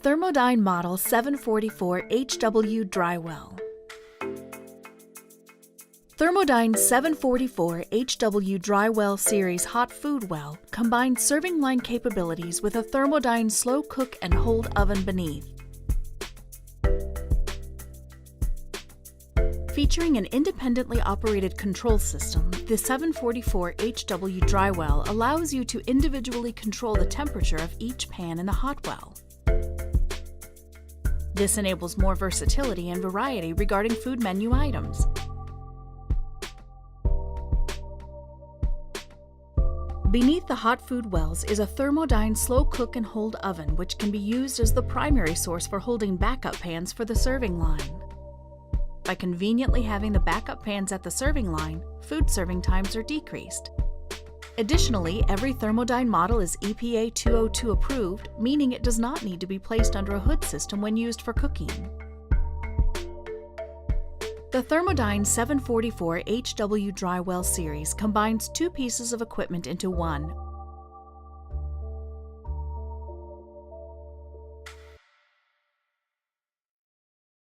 Thermodyne Model 744 HW Drywell. Thermodyne 744 HW Drywell Series Hot Food Well combines serving line capabilities with a Thermodyne slow cook and hold oven beneath. Featuring an independently operated control system, the 744 HW Drywell allows you to individually control the temperature of each pan in the hot well. This enables more versatility and variety regarding food menu items. Beneath the hot food wells is a Thermodyne slow cook and hold oven, which can be used as the primary source for holding backup pans for the serving line. By conveniently having the backup pans at the serving line, food serving times are decreased. Additionally, every Thermodyne model is EPA 202 approved, meaning it does not need to be placed under a hood system when used for cooking. The Thermodyne 744 HW Drywell series combines two pieces of equipment into one,